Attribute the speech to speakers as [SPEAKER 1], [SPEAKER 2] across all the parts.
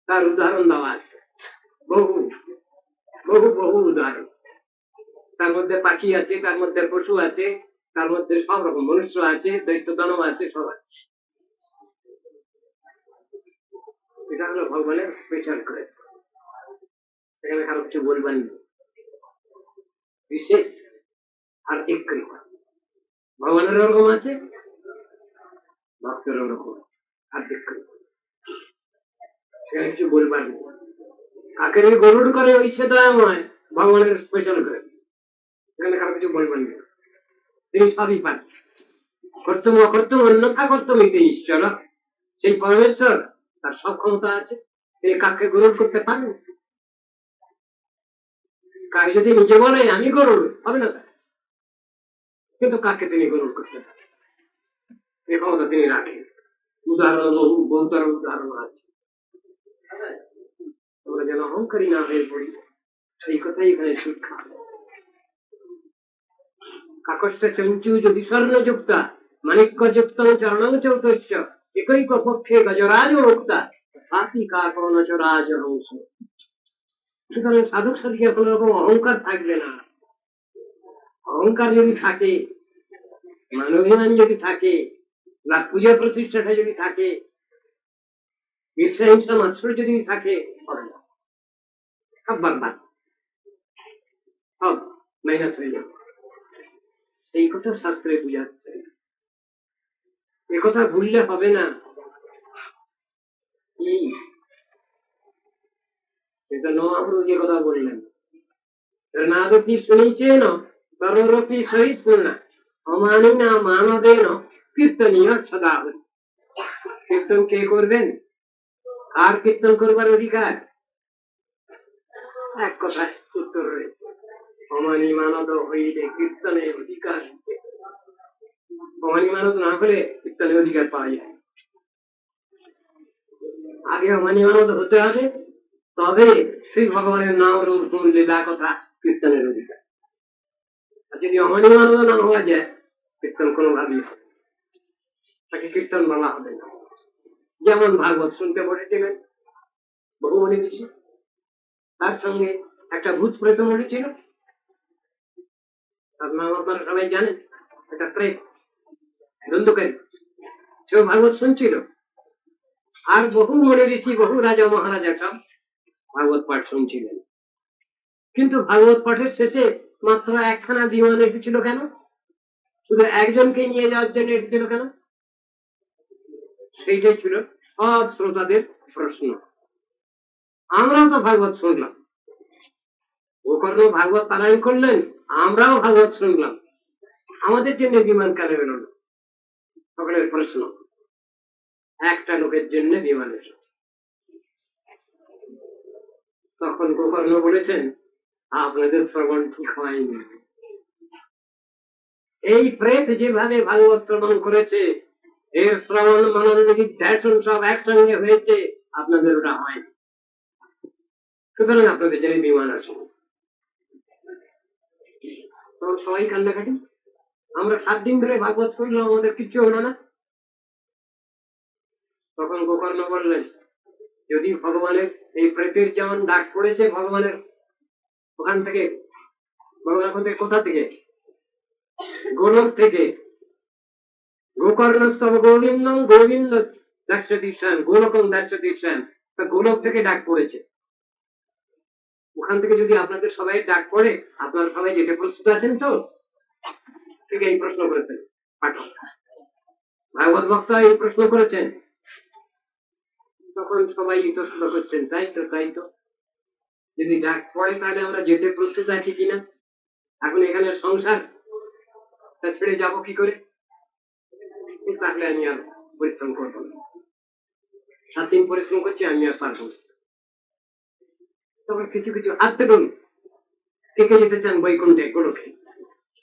[SPEAKER 1] তার উদাহরণ দেওয়া আছে, বহু বহু বহু উদাহরণ। তার মধ্যে পাখি আছে, তার মধ্যে পশু আছে, তার মধ্যে সব রকম মনুষ্য আছে, দৈত্য দানব আছে, সব আছে। এটা হলো ভগবানের স্পেশাল গ্রেস, সেখানে কারো কিছু বলবেন বিশেষ আর এক কৃপা। ভগবানের ওরকম আছে, ভক্তের ওরকম আছে, আর এক কৃপা, সেখানে কিছু বলবার নেই। কাকের গরুড় করে ইচ্ছে দয়াময়, ভগবানের স্পেশাল গ্রেস, সেখানে কারো কিছু বলবেন নেই, তিনি সবই পান। কর্তম অকর্তম অন্যথা কর্তম ইতি ঈশ্বর, সেই পরমেশ্বর তার সব ক্ষমতা আছে, তিনি কাককে গরুড় করতে পারেন। কাক যদি নিজে বলে আমি গরুড়, হবে না, কিন্তু কাকে তিনি গরুড় করতে পারেন, এই ক্ষমতা তিনি রাখেন। উদাহরণ বহু, বহুতর উদাহরণ আছে। আমরা যেন অহংকারী না হয়ে পড়ি, সেই কথাই এখানে শিক্ষা। কাকস্য চঞ্চু যদি স্বর্ণযুক্তা মাণিক্য যুক্ত চরণ চৌতস্য একৈক পক্ষে গজরাজ মুক্তা হাতি কাক নচরাজ হংস। সুতরাং সাধক সাধীকে কোন রকম অহংকার থাকবে না। অহংকার যদি থাকে, মানবিমান যদি থাকে, বা পূজা প্রতিষ্ঠাটা যদি থাকে, ঈর্ষা হিংসা মাত্র যদি থাকে, হবে না, সব বরবাদ, সব মাইনাস হয়ে যাবে। এই কথা শাস্ত্রে বুঝাচ্ছে, এ কথা ভুললে হবে না। এটা মহাপ্রভু যে কথা বললেন, নাদপি শুনিছেন তরোরপি সহিত পূর্ণা অমানি না মানবেন কীর্তনীয় সদা। কীর্তন কে করবেন, আর কীর্তন করবার অধিকার? এক কথায় উত্তর রয়েছে, অমানি মানব হইলে কীর্তনের অধিকার। অমানি মানব না হলে কীর্তনের অধিকার পাওয়া যায়। আগে অমানি মানব হতে হবে, তবে শ্রী ভগবানের নাম রূপ গুণ লীলা কথা কীর্তনের অধিকার। আর যদি অমানি মানব না হওয়া যায়, কীর্তন কোনোভাবেই হবে, তাকে কীর্তন বলা হবে না। যেমন ভাগবত শুনতে বসেছিলেন বহু মনি ঋষি, তার সঙ্গে একটা ভূত প্রেত বসেছিল, তার নাম আপনারা সবাই জানেন, একটা প্রেত ধন্ধুকারী, সেও ভাগবত শুনছিল। আর বহু মনি ঋষি, বহু রাজা মহারাজা সব ভাগবত পাঠ শুনছিলেন। কিন্তু ভাগবত পাঠের শেষে মাত্র একখানা দিওয়ান এসেছিল কেন? শুধু একজনকে নিয়ে যাওয়ার জন্য এসেছিল কেন? সেইটাই ছিল সব শ্রোতাদের প্রশ্ন। আমরাও তো ভাগবত শুনলাম, গোকর্ণ ভাগবত পারায়ণ করলেন, আমরাও ভাগবত শুনলাম, আমাদের জন্য বিমান কেন এলো না? সকলের প্রশ্ন। একটা লোকের জন্য বিমান এসেছে। তখন গোকর্ণ বলেছেন, আপনাদের শ্রবণ ঠিক হয়নি। এই প্রেত যেভাবে ভাগবত শ্রবণ করেছে, এর শ্রবণ মনন নিধিধ্যাসন সব একসঙ্গে হয়েছে, আপনাদের ওটা হয়। সুতরাং আপনাদের জন্য বিমান আসে। তখন সবাই কান্নাকাটি, আমরা 7 দিন ধরে ভাগবত শুনলাম, আমাদের কিচ্ছু হলো না। তখন গোকর্ণ বললেন, যদি ভগবানের এই প্রেতের যেমন ডাক পড়েছে ভগবানের ওখান থেকে, ভগবান ওখান থেকে কোথা থেকে? গোলক থেকে। গোকর্ণস্তব গোবিন্দ গোবিন্দ দাস্যতীর্ষান গোলকম দাস্যতীর্ষান, তা গোলক থেকে ডাক পড়েছে। ওখান থেকে যদি আপনাদের সবাই ডাক পড়ে, আপনারা সবাই যেতে প্রস্তুত আছেন তো? ঠিক এই প্রশ্ন করেছেন পাঠক, ভাগবত বক্তা এই প্রশ্ন করেছেন। তখন সবাই ইতস্তত করছেন, তাই তো, তাই তো, যদি ডাক পড়ে তাহলে আমরা যেতে প্রস্তুত আছি কিনা। এখন এখানে সংসার ছেড়ে যাবো কি করে? তাহলে আমি আর পরিশ্রম করবো না, 7 দিন পরিশ্রম করছি, আমি আর পারবো না। তখন কিছু কিছু হাত দেখুন, কে কে যেতে চান বৈকুণ্ঠে গোলকে?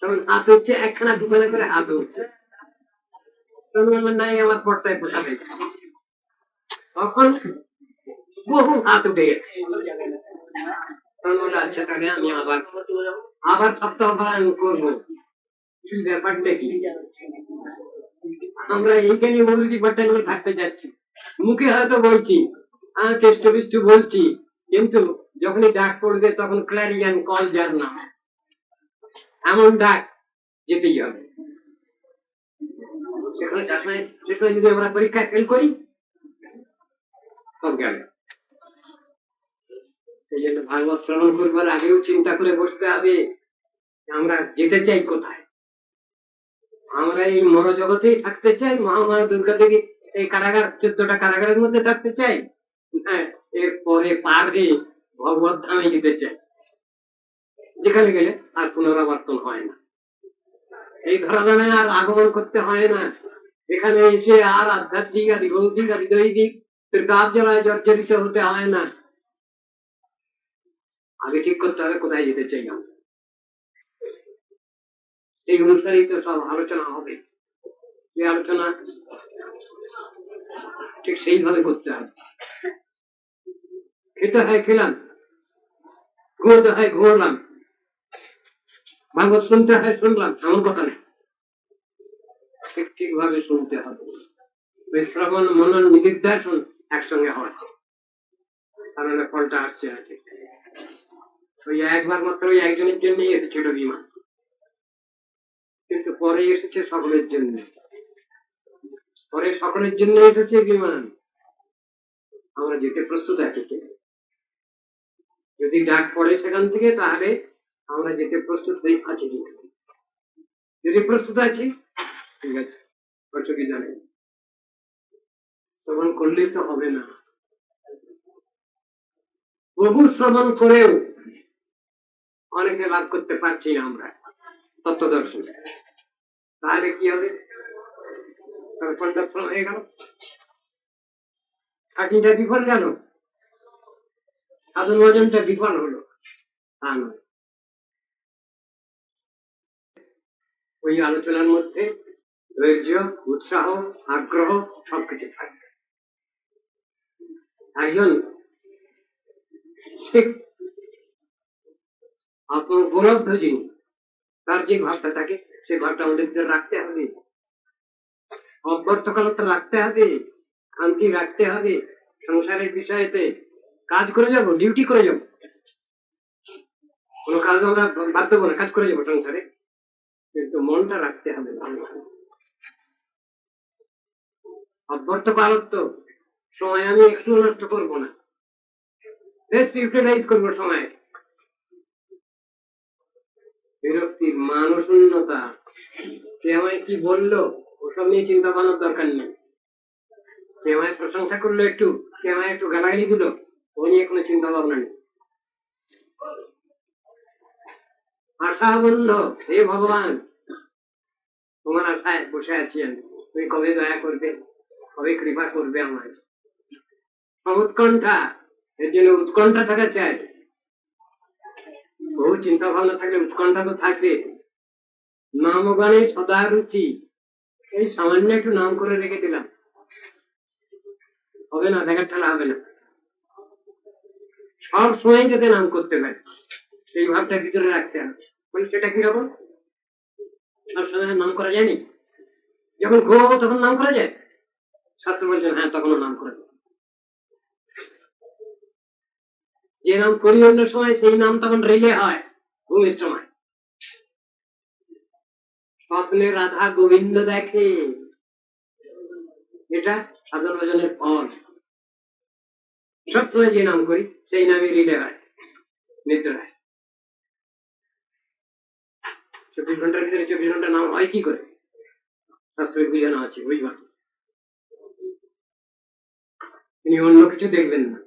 [SPEAKER 1] তখন হাত হচ্ছে, একখানা দুখানা করে হাত হচ্ছে। নাই আমার পর্দায় পোষাবে। তখন বহু হাত উঠে গেছে। আচ্ছা, তাহলে আমি আবার সপ্তাহ পালন করবো। কি ব্যাপারটা কি? আমরা এইখানে মৌলজি ভট্টাচার্য থাকতে যাচ্ছি, মুখে হয়তো বলছি, চেষ্টা বিষ্টু বলছি, কিন্তু যখনই ডাক পড়বে তখন ক্ল্যারিয়ান কল যার নাম, এমন ডাক যেতেই হবে। সেখানে যদি আমরা পরীক্ষায় ফেল করি সব গেল। সেই জন্য ভাগবত শ্রবণ করবার আগেও চিন্তা করে বসতে হবে আমরা যেতে চাই কোথায়। আমরা এই মনোজগতেই থাকতে চাই, মহামায়া দুর্গা দেবী এই কারাগার 14টা কারাগারের মধ্যে থাকতে চাই, হ্যাঁ এরপরে পারে ভগবত ধামে যেতে চাই, যেখানে গেলে আর পুনরাবর্তন হয় না, এই ধরাধামে আর আগমন করতে হয় না, এখানে এসে আর আধ্যাত্মিক আদি ভৌতিক আদি দৈহিক ত্রিকার্যরায় জর্জরিত হতে হয় না। আগে ঠিক করতে হবে কোথায় যেতে চাই আমরা, এই অনুসারেই তো সব আলোচনা হবে। এই আলোচনা ঠিক সেইভাবে করতে হবে। খেতে হয় খেলাম, ঘুমোতে হয় ঘুমলাম, ভাগবত শুনতে হয় শুনলাম, এমন কথা নেই, ঠিক ঠিকভাবে শুনতে হবে। ওই শ্রবণ মনন নিদিধ্যাসন একসঙ্গে হচ্ছে, কারণ ফলটা আসছে না। ঠিক ওই একবার মাত্র ওই একজনের জন্যই এসেছিল বিমান, কিন্তু পরে এসেছে সকলের জন্য, পরে সকলের জন্য এসেছে বিমান। আমরা যেতে প্রস্তুত আছি কিনা, যদি ডাক পড়ে সেখান থেকে তাহলে আমরা যেতে প্রস্তুত আছি কিনা, যদি প্রস্তুত আছি ঠিক আছে, কি জানে শ্রবণ করলেই তো হবে না। বহু শ্রবণ করেও অনেকে লাভ করতে পারছি না আমরা তত্ত্বদর্শন, তাহলে কি হবে? পণ্ডশ্রম হয়ে গেল, খাটিটা বিফল গেল, সাধন ভজনটা বিফল হলো, তা নয়। ওই আলোচনার মধ্যে ধৈর্য, উৎসাহ, আগ্রহ সবকিছু থাকবে। একজন ঠিক আত্মগৌরব্ধ যিনি, তার যে ভাবটা থাকে সেই ভাবটা আমাদের ভিতরে রাখতে হবে, অব্যর্থকালতা রাখতে হবে, শান্তি রাখতে হবে। সংসারের বিষয়েতে কাজ করে যাব, ডিউটি করে যাব, কোনো কাজ আমরা বাদ দেবো না, কাজ করে যাবো সংসারে, কিন্তু মনটা রাখতে হবে অব্যর্থকালত্ব। সময় আমি একটু নষ্ট করবো না, বেস্ট ইউটিলাইজ করবো সময়। বিরক্তির মানশূন্যতা, কে আমায় কি বললো ওসব নিয়ে চিন্তা করার দরকার নেই, কে আমায় প্রশংসা করলো একটু, কে আমায় একটু গালাগালি দিল, ও নিয়ে কোনো চিন্তা ভাবনা নেই। আশা বন্ধ, হে ভগবান তোমার আশায় বসে আছি আমি, তুমি কবে দয়া করবে, কবে কৃপা করবে আমার। উৎকণ্ঠা, এর জন্য উৎকণ্ঠা থাকা চাই। বহু চিন্তা ভাবনা থাকলে উৎকণ্ঠা তো থাকবে। নামগানে সদা রুচি, এই সামান্য একটু নাম করে রেখে দিলাম, হবে না, দেখার ঠেলা হবে না। সব সময় যাতে নাম করতে পারে সেই ভাবটা ভিতরে রাখতে হবে। বলে সেটা কিরকম? সব সময় নাম করা যায়নি, যখন ঘুমাবো তখন নাম করা যায়? শাস্ত্র বলছেন হ্যাঁ, তখনও নাম করা যায়। যে নাম করি অন্য সময় সেই নাম তখন রিলে হয় ভূমিষ্ঠ হয়। স্বপ্নে রাধা গোবিন্দ দেখে, এটা সাধন ভজনের ফল। সবসময় যে নাম করি সেই নামে রিলে হয়, নিদ্রায়। 24 ঘন্টার ভিতরে 24 ঘন্টা নাম হয় কি করে? শাস্ত্রের বুঝানো আছে, বুঝবার তিনি অন্য কিছু দেখবেন না।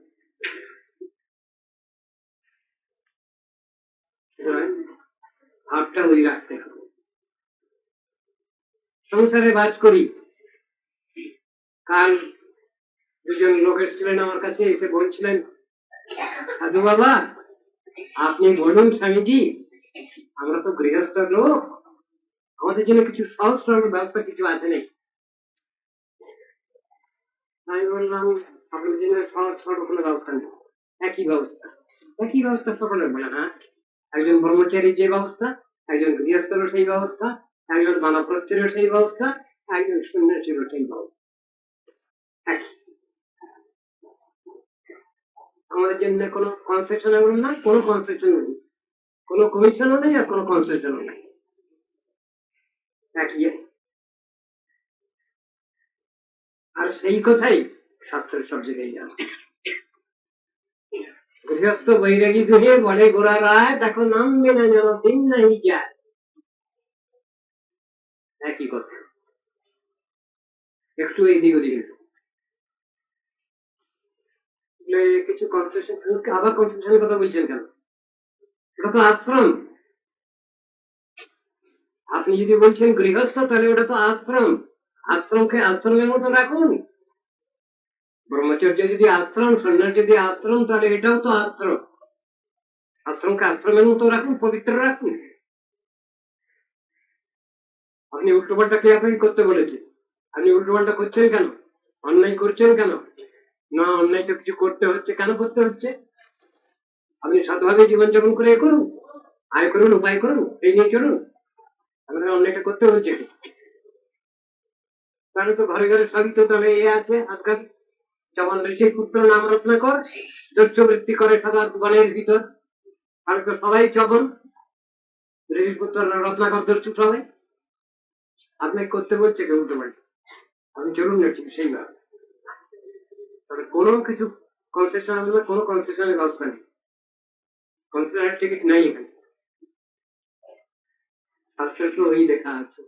[SPEAKER 1] ভাবটা ওই রাখতে হবে। সংসারে বাস করি, কাল দুজন লোক এসেছিলেন আমার কাছে, এসে বলছিলেন সাধু বাবা আপনি বলুন স্বামীজি, আমরা তো গৃহস্থ লোক, আমাদের জন্য কিছু সহজ সরল ব্যবস্থা কিছু আছে নাকি? আমি বললাম আপনাদের জন্য সহজ সরল কোনো ব্যবস্থা নেই। একই ব্যবস্থা, একই ব্যবস্থা সকলের বলে না। একজন ব্রহ্মচারীর যে ব্যবস্থা, একজন গৃহস্থেরও সেই ব্যবস্থা, একজন বানপ্রস্থেরও সেই ব্যবস্থা, একজন সন্ন্যাসীরও সেই ব্যবস্থা, একই। আমাদের জন্য কোনো কনসেশনেবল না, কোনো কনসেশন নেই, কোনো কমিশনও নেই আর কোনো কনসেশনও নেই, একই। আর সেই কথাই শাস্ত্রের সব জায়গায় আছে। গৃহস্থ বৈরাগী দুহে বলে গোড়া রায়, দেখো নামবে না যেন দিন নাই যায়, একই কথা, একটু এদিক ওদিক কিছু কনসেশন। আবার কনসেশনের কথা বলছেন কেন? ওটা তো আশ্রম। আপনি যদি বলছেন গৃহস্থ, তাহলে ওটা তো আশ্রম। আশ্রমকে আশ্রমের মতো রাখুন। ব্রহ্মচর্য যদি আশ্রম, সন্ন্যাস যদি আশ্রম, তাহলে এটাও তো আশ্রম। আশ্রমকে আশ্রমের মতো রাখুন, পবিত্র রাখুন। আপনি উল্টোপাল্টা ক্রিয়াকরি করতে বলেছে, আপনি উল্টোপাল্টা করছেন কেন? অন্যায় করছেন কেন? না, অন্যায় তো কিছু করতে হচ্ছে, কেন করতে হচ্ছে? আপনি সাধুভাবে জীবনযাপন করে করুন, আয় করুন, উপায় করুন, এই নিয়ে চলুন। আমাদের অন্যায়টা করতে হচ্ছে কি? তাহলে তো ঘরে ঘরে সবই তো তাহলে এ আছে আজকাল। যেমন ঋষি পুত্র নাম রচনা কর, দস্যবৃত্তি করে সদা বনের ভিতর। তাহলে তো সবাই চবন, ঋষি পুত্র রত্নাকর দস্যু সবাই। আপনাকে করতে বলছে কেউ উল্টো পাল্টা, আপনি চলুন না ঠিক সেইভাবে। তবে কোনো কিছু কনসেশন, কোনো কনসেশনের ব্যবস্থা নেই, কনসেশনের টিকিট নেই এখানে। শাস্ত্রে তো ওই দেখা আছে।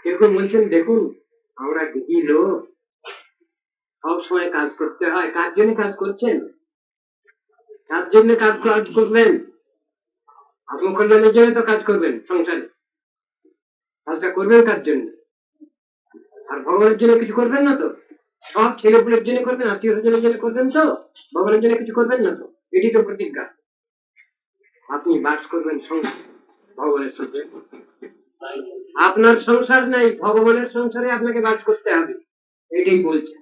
[SPEAKER 1] কেউ কেউ বলছেন দেখুন আমরা দেখি লোক, সব সময় কাজ করতে হয়। কার জন্য কাজ করছেন? কার জন্য কাজ করবেন? আত্মকল্যাণের জন্য তো কাজ করবেন। সংসারে কাজটা করবেন কার জন্য? আর ভগবানের জন্য কিছু করবেন না তো? সব ছেলেপুলের জন্য করবেন, আত্মীয় স্বজনের জন্য করবেন তো, ভগবানের জন্য কিছু করবেন না তো? এটি তো প্রতিজ্ঞা। আপনি বাস করবেন সংসার ভগবানের সঙ্গে, আপনার সংসার নাই, ভগবানের সংসারে আপনাকে বাস করতে হবে, এটাই বলছে।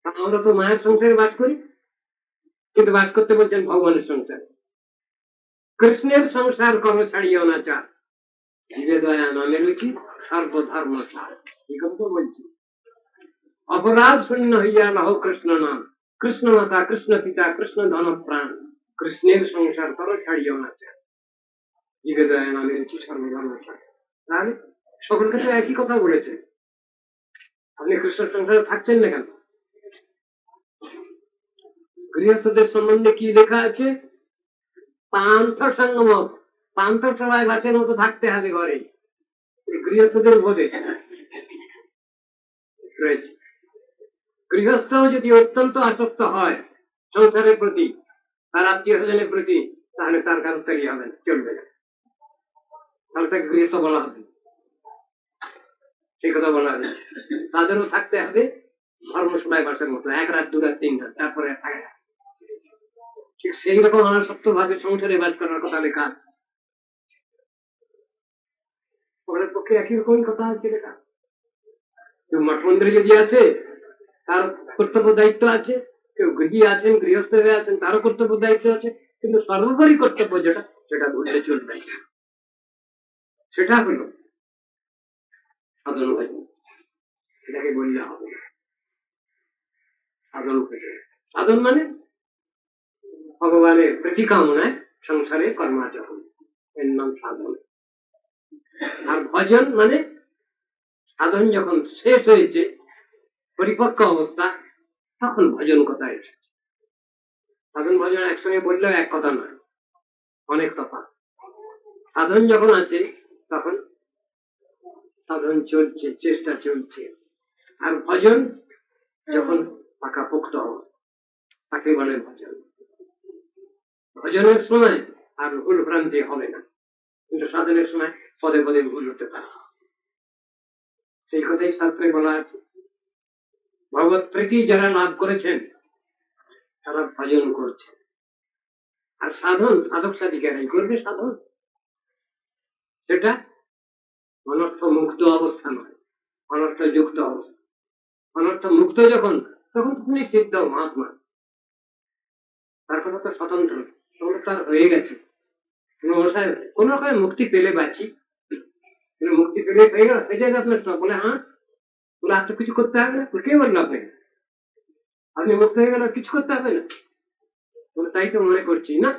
[SPEAKER 1] আমরা তো মায়ের সংসারে বাস করি, কিন্তু বাস করতে বলছেন ভগবানের সংসারে। কৃষ্ণের সংসার কর্ম ছাড়িও না চার, জীবে দয়া নামে রুচি, সর্বধর্ম সার, এই কথা তো বলছি। অপরাধ শূন্য হইয়া লহ কৃষ্ণ নাম, কৃষ্ণ মাতা, কৃষ্ণ পিতা, কৃষ্ণ ধন প্রাণ, কৃষ্ণের সংসার করো ছাড়িও না চার, জীবে দয়া নামে রুচি, সর্বধর্ম সার। তাহলে সকলকে তো একই কথা বলেছে। আপনি কৃষ্ণ সংসারে থাকছেন না কেন? গৃহস্থদের সম্বন্ধে কি লেখা আছে? পান্থ সঙ্গম, পান্থ সবাই বাসের মতো থাকতে হবে ঘরে, গৃহস্থদের বোধে রয়েছে। গৃহস্থ যদি অত্যন্ত আসক্ত হয় সংসারের প্রতি, তার আত্মীয় স্বজনের প্রতি, তাহলে তার কাজকারী হবে না, চলবে না, তাহলে তাকে গৃহস্থ বলা হবে, সেই কথা বলা হয়েছে। তাদেরও থাকতে হবে ধর্মসভায় বাসের মতো, 1 রাত 2 রাত 3 রাত, তারপরে থাকে না। ঠিক সেই রকম অনাসক্ত ভাবে সংসারে বাস করার কথা লেখা আছে। ওদের পক্ষে একই রকম কথা আছে লেখা। কেউ মঠ মন্দিরে যদি আছে তার কর্তব্য দায়িত্ব আছে, কেউ গৃহী আছেন, গৃহস্থ হয়ে আছেন, তারও কর্তব্য দায়িত্ব আছে, কিন্তু সর্বোপরি কর্তব্য যেটা, সেটা ভুললে চলবে, সেটা হলো সাধন ভজন। এটাকে বললে হবে সাধন ভজন। সাধন মানে ভগবানের প্রতিকামনায় সংসারে কর্মাচরণ, এর নাম সাধন। আর ভজন মানে সাধন যখন শেষ হয়েছে, পরিপক্ক অবস্থা, তখন ভজন কথা এসেছে। সাধন ভজন একসঙ্গে বললেও এক কথা নয়, অনেক তফাৎ। সাধন যখন আছে তখন সাধন চলছে, চেষ্টা চলছে। আর ভজন যখন পাকাপোক্ত অবস্থা, তাকে বলে ভজন। ভজনের সময় আর ভুল ভ্রান্তি হবে না, কিন্তু সাধনের সময় পদে পদে ভুল হতে পারে। সেই কথাই শাস্ত্রে বলা আছে, ভগবত প্রীতি যারা লাভ করেছেন তারা ভজন করছে। আর সাধন সাধক সাধিকারাই করবে সাধন, সেটা অনর্থ মুক্ত অবস্থা নয়, অনর্থ যুক্ত অবস্থা। অনর্থ মুক্ত যখন, তখন তুমি সিদ্ধ মহাত্মা, তার কথা তো স্বতন্ত্র, তখন তার হয়ে গেছে। কোন রকম মুক্তি পেলে বাঁচি, মুক্তি পেলে হয়ে গেল, হয়ে যাবে আপনার সব। বলে হ্যাঁ, বলে আর তো কিছু করতে হবে না, কে বললো আপনাকে? আপনি মুক্ত হয়ে গেলে কিছু করতে হবে না, তাই তো মনে করছি না।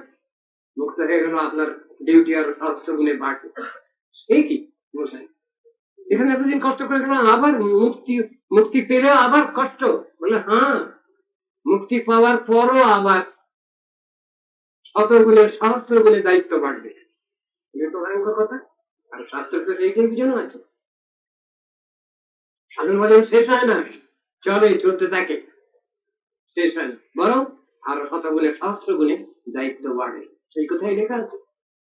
[SPEAKER 1] মুক্ত হয়ে গেল আপনার ডিউটি আর সহস্রগুণে বাড়বে, এই কি মশাই? এখানে এতদিন কষ্ট করে গেলাম, আবার মুক্তি, মুক্তি পেলে আবার কষ্ট? বলে হ্যাঁ, মুক্তি পাওয়ার পরও আবার শত গুণের সহস্র গুণে দায়িত্ব বাড়বে। এটা তো ভয়ঙ্কর কথা। আর শাস্ত্র তো এইটাই বুঝানো আছে। সাধন ভজন শেষ হয় না, চলে, চলতে থাকে, শেষ হয় না, বরং আরো শত গুণে সহস্র গুণে দায়িত্ব বাড়ে। সেই কথাই লেখা আছে,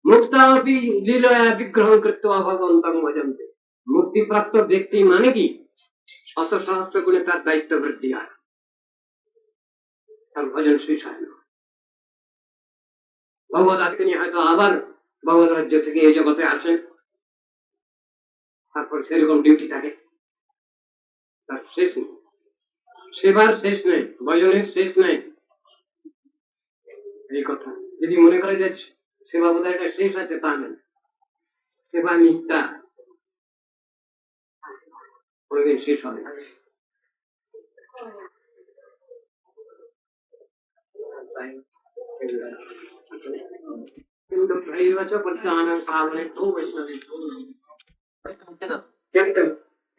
[SPEAKER 1] মুক্তাপি লীলয়া বিগ্রহ কৃত্বা ভগবন্তং ভজন্তে। মুক্তিপ্রাপ্ত ব্যক্তি মানে কি, শত সহস্র গুণে তার দায়িত্ব বৃদ্ধি হয়, তার ভজন শেষ হয় না। ভগবত আজকে নিয়ে হয়তো আবার ভগবত রাজ্য থেকে এই জগতে আসেন, তারপর সেরকম ডিউটি থাকে, তার শেষ নেই, সেবার শেষ নেই, ভজনের শেষ নেই। এই কথা যদি মনে করে যে সেবা বোধহয় এটা শেষ আছে, তা নেই। সেবা নিত্যা, কোনোদিন শেষ হবে না। কিন্তু त्रैव च पद्यानां पावने तो वैष्णवी।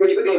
[SPEAKER 1] कुछ भी